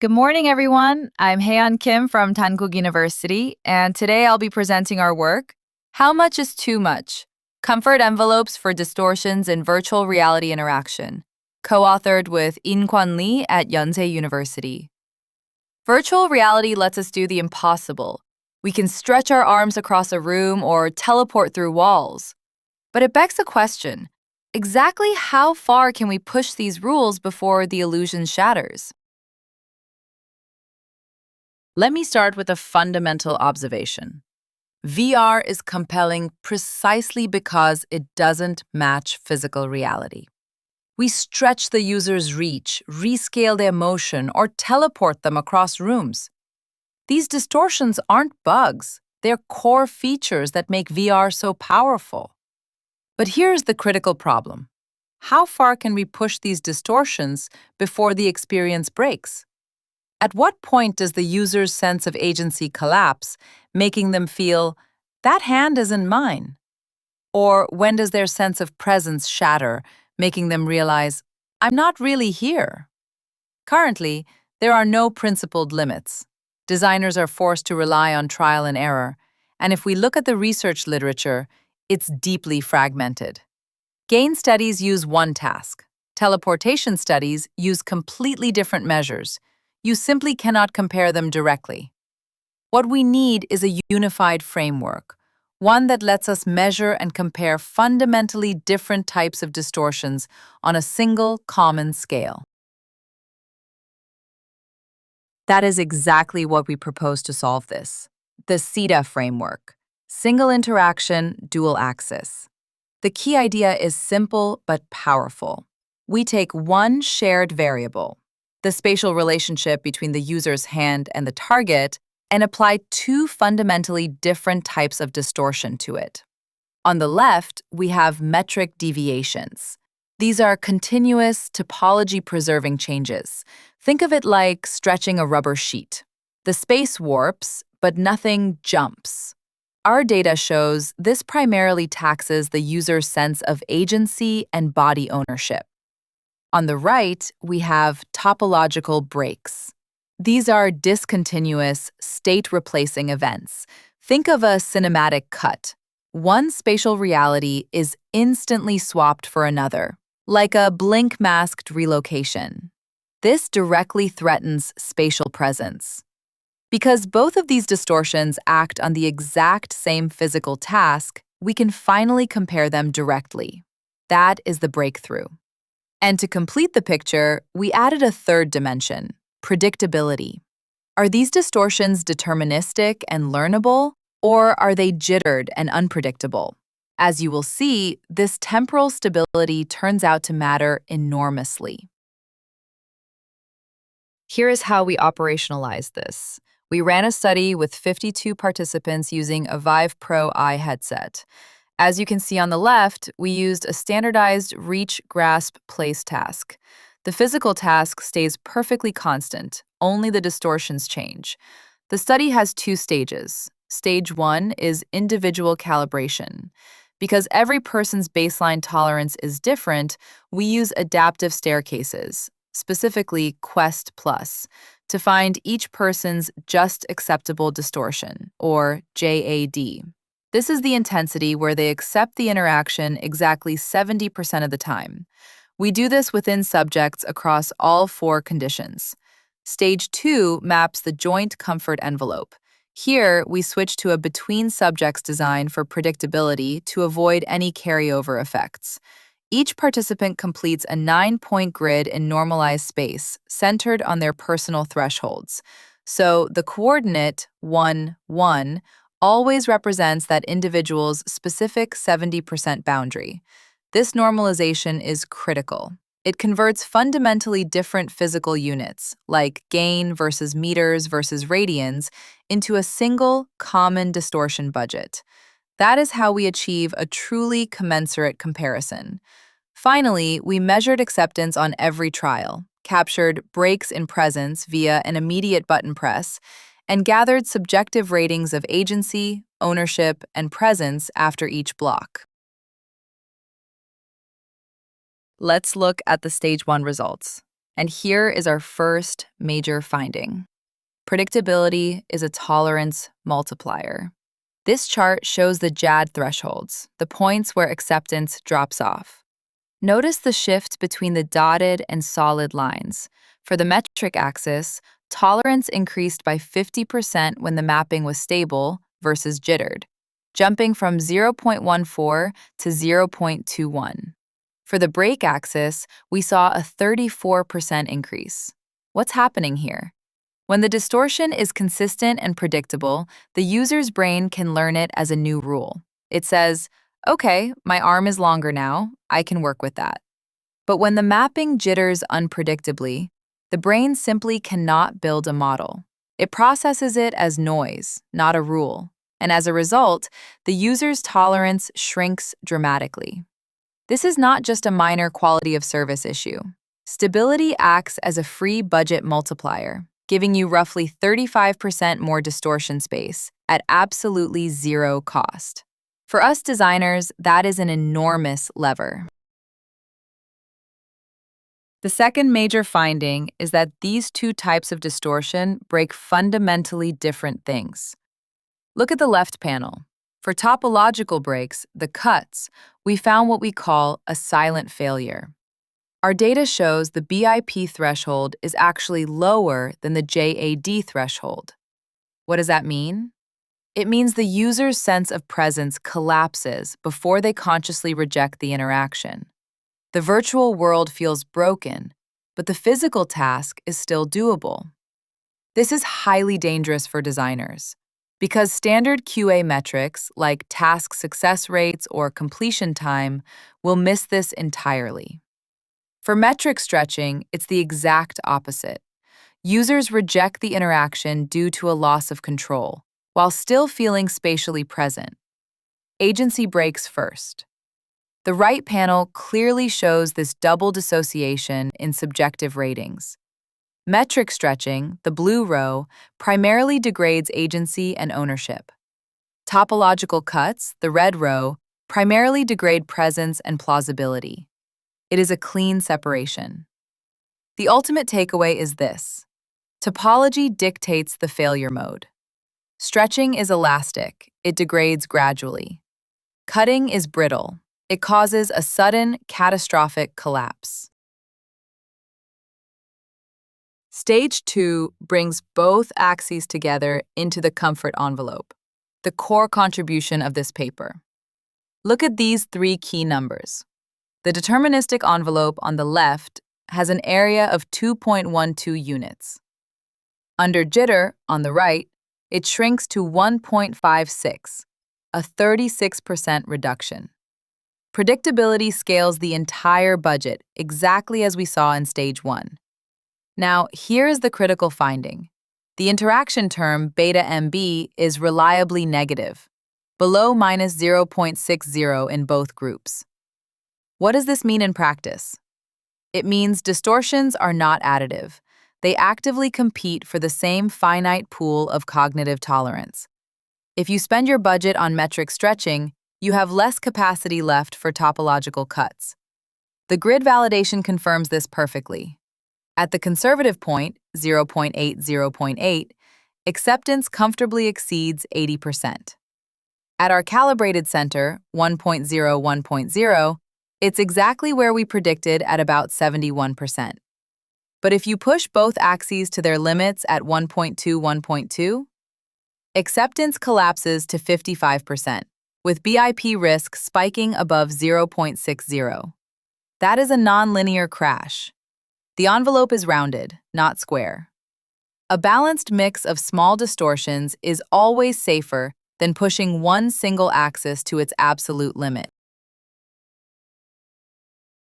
Good morning, everyone. I'm Hayeon Kim from Dankook University, and today I'll be presenting our work, How Much is Too Much? Comfort Envelopes for Distortions in Virtual Reality Interaction, co-authored with In-Kwon Lee at Yonsei University. Virtual reality lets us do the impossible. We can stretch our arms across a room or teleport through walls. But it begs the question, exactly how far can we push these rules before the illusion shatters? Let me start with a fundamental observation. VR is compelling precisely because it doesn't match physical reality. We stretch the user's reach, rescale their motion, or teleport them across rooms. These distortions aren't bugs, they're core features that make VR so powerful. But here's the critical problem. How far can we push these distortions before the experience breaks? At what point does the user's sense of agency collapse, making them feel, that hand isn't mine? Or when does their sense of presence shatter, making them realize, I'm not really here? Currently, there are no principled limits. Designers are forced to rely on trial and error, and if we look at the research literature, it's deeply fragmented. Gain studies use one task. Teleportation studies use completely different measures. You simply cannot compare them directly. What we need is a unified framework, one that lets us measure and compare fundamentally different types of distortions on a single common scale. That is exactly what we propose to solve this. The SITA framework, single interaction, dual axis. The key idea is simple but powerful. We take one shared variable, the spatial relationship between the user's hand and the target, and apply two fundamentally different types of distortion to it. On the left, we have metric deviations. These are continuous, topology-preserving changes. Think of it like stretching a rubber sheet. The space warps, but nothing jumps. Our data shows this primarily taxes the user's sense of agency and body ownership. On the right, we have topological breaks. These are discontinuous, state-replacing events. Think of a cinematic cut. One spatial reality is instantly swapped for another, like a blink-masked relocation. This directly threatens spatial presence. Because both of these distortions act on the exact same physical task, we can finally compare them directly. That is the breakthrough. And to complete the picture, we added a third dimension, predictability. Are these distortions deterministic and learnable, or are they jittered and unpredictable? As you will see, this temporal stability turns out to matter enormously. Here is how we operationalize this. We ran a study with 52 participants using a Vive Pro Eye headset. As you can see on the left, we used a standardized reach, grasp, place task. The physical task stays perfectly constant, only the distortions change. The study has two stages. Stage 1 is individual calibration. Because every person's baseline tolerance is different, we use adaptive staircases, specifically Quest Plus, to find each person's just acceptable distortion, or JAD. This is the intensity where they accept the interaction exactly 70% of the time. We do this within subjects across all four conditions. Stage 2 maps the joint comfort envelope. Here, we switch to a between subjects design for predictability to avoid any carryover effects. Each participant completes a 9-point grid in normalized space, centered on their personal thresholds. So the coordinate 1, 1 always represents that individual's specific 70% boundary. This normalization is critical. It converts fundamentally different physical units, like gain versus meters versus radians, into a single, common distortion budget. That is how we achieve a truly commensurate comparison. Finally, we measured acceptance on every trial, captured breaks in presence via an immediate button press, and gathered subjective ratings of agency, ownership, and presence after each block. Let's look at the Stage 1 results. And here is our first major finding. Predictability is a tolerance multiplier. This chart shows the JAD thresholds, the points where acceptance drops off. Notice the shift between the dotted and solid lines. For the metric axis, tolerance increased by 50% when the mapping was stable versus jittered, jumping from 0.14 to 0.21. For the break axis, we saw a 34% increase. What's happening here? When the distortion is consistent and predictable, the user's brain can learn it as a new rule. It says, okay, my arm is longer now, I can work with that. But when the mapping jitters unpredictably, the brain simply cannot build a model. It processes it as noise, not a rule. And as a result, the user's tolerance shrinks dramatically. This is not just a minor quality of service issue. Stability acts as a free budget multiplier, giving you roughly 35% more distortion space at absolutely zero cost. For us designers, that is an enormous lever. The second major finding is that these two types of distortion break fundamentally different things. Look at the left panel. For topological breaks, the cuts, we found what we call a silent failure. Our data shows the BIP threshold is actually lower than the JAD threshold. What does that mean? It means the user's sense of presence collapses before they consciously reject the interaction. The virtual world feels broken, but the physical task is still doable. This is highly dangerous for designers, because standard QA metrics like task success rates or completion time will miss this entirely. For metric stretching, it's the exact opposite. Users reject the interaction due to a loss of control, while still feeling spatially present. Agency breaks first. The right panel clearly shows this double dissociation in subjective ratings. Metric stretching, the blue row, primarily degrades agency and ownership. Topological cuts, the red row, primarily degrade presence and plausibility. It is a clean separation. The ultimate takeaway is this. Topology dictates the failure mode. Stretching is elastic. It degrades gradually. Cutting is brittle. It causes a sudden, catastrophic collapse. Stage 2 brings both axes together into the comfort envelope, the core contribution of this paper. Look at these three key numbers. The deterministic envelope on the left has an area of 2.12 units. Under jitter, on the right, it shrinks to 1.56, a 36% reduction. Predictability scales the entire budget, exactly as we saw in stage 1. Now, here is the critical finding. The interaction term beta MB is reliably negative, below minus 0.60 in both groups. What does this mean in practice? It means distortions are not additive. They actively compete for the same finite pool of cognitive tolerance. If you spend your budget on metric stretching, you have less capacity left for topological cuts. The grid validation confirms this perfectly. At the conservative point, 0.8, acceptance comfortably exceeds 80%. At our calibrated center, 1.0, it's exactly where we predicted at about 71%. But if you push both axes to their limits at 1.2, acceptance collapses to 55%, with BIP risk spiking above 0.60. That is a nonlinear crash. The envelope is rounded, not square. A balanced mix of small distortions is always safer than pushing one single axis to its absolute limit.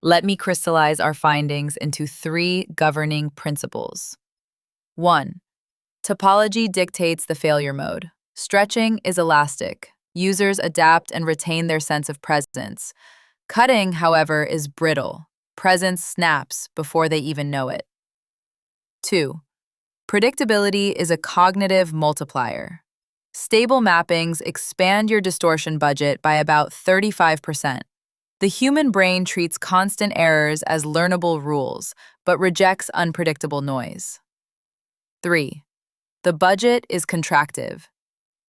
Let me crystallize our findings into 3 governing principles. 1. Topology dictates the failure mode. Stretching is elastic. Users adapt and retain their sense of presence. Cutting, however, is brittle. Presence snaps before they even know it. 2. Predictability is a cognitive multiplier. Stable mappings expand your distortion budget by about 35%. The human brain treats constant errors as learnable rules, but rejects unpredictable noise. 3. The budget is contractive.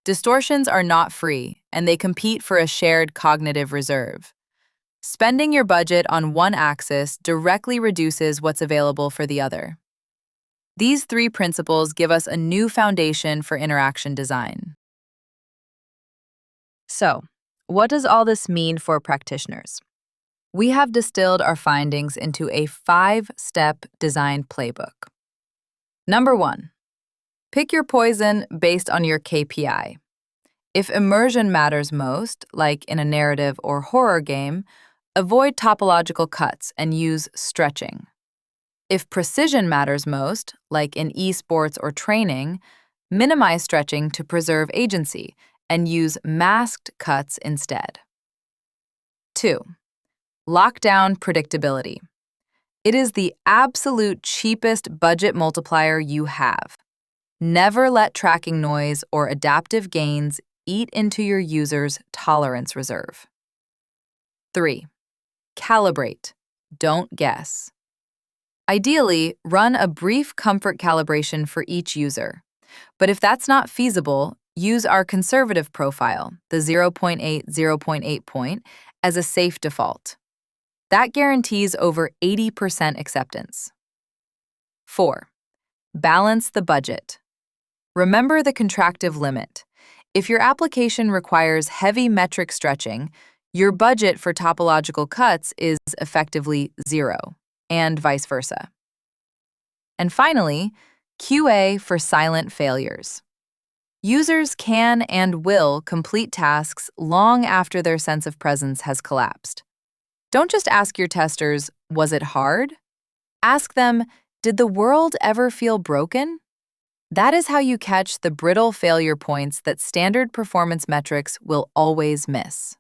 Distortions are not free, and they compete for a shared cognitive reserve. Spending your budget on one axis directly reduces what's available for the other. These 3 principles give us a new foundation for interaction design. So, what does all this mean for practitioners? We have distilled our findings into a 5-step design playbook. Number 1. Pick your poison based on your KPI. If immersion matters most, like in a narrative or horror game, avoid topological cuts and use stretching. If precision matters most, like in esports or training, minimize stretching to preserve agency and use masked cuts instead. 2. Lock down predictability. It is the absolute cheapest budget multiplier you have. Never let tracking noise or adaptive gains eat into your user's tolerance reserve. 3. Calibrate. Don't guess. Ideally, run a brief comfort calibration for each user. But if that's not feasible, use our conservative profile, the 0.8 point, as a safe default. That guarantees over 80% acceptance. 4. Balance the budget. Remember the contractive limit. If your application requires heavy metric stretching, your budget for topological cuts is effectively 0, and vice versa. And finally, QA for silent failures. Users can and will complete tasks long after their sense of presence has collapsed. Don't just ask your testers, was it hard? Ask them, did the world ever feel broken? That is how you catch the brittle failure points that standard performance metrics will always miss.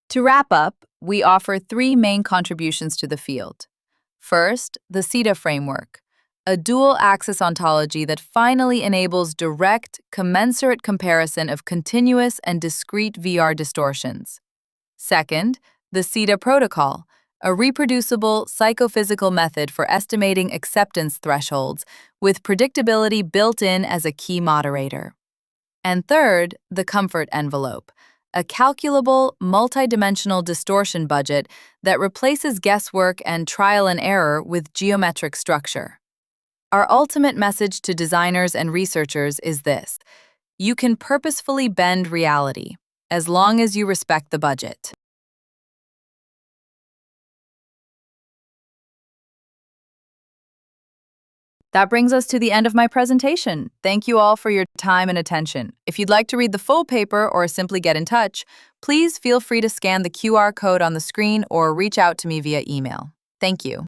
To wrap up, we offer 3 main contributions to the field. First, the CETA framework, a dual-axis ontology that finally enables direct, commensurate comparison of continuous and discrete VR distortions. Second, the CETA protocol, a reproducible psychophysical method for estimating acceptance thresholds with predictability built in as a key moderator. And third, the comfort envelope, a calculable, multidimensional distortion budget that replaces guesswork and trial and error with geometric structure. Our ultimate message to designers and researchers is this: you can purposefully bend reality, as long as you respect the budget. That brings us to the end of my presentation. Thank you all for your time and attention. If you'd like to read the full paper or simply get in touch, please feel free to scan the QR code on the screen or reach out to me via email. Thank you.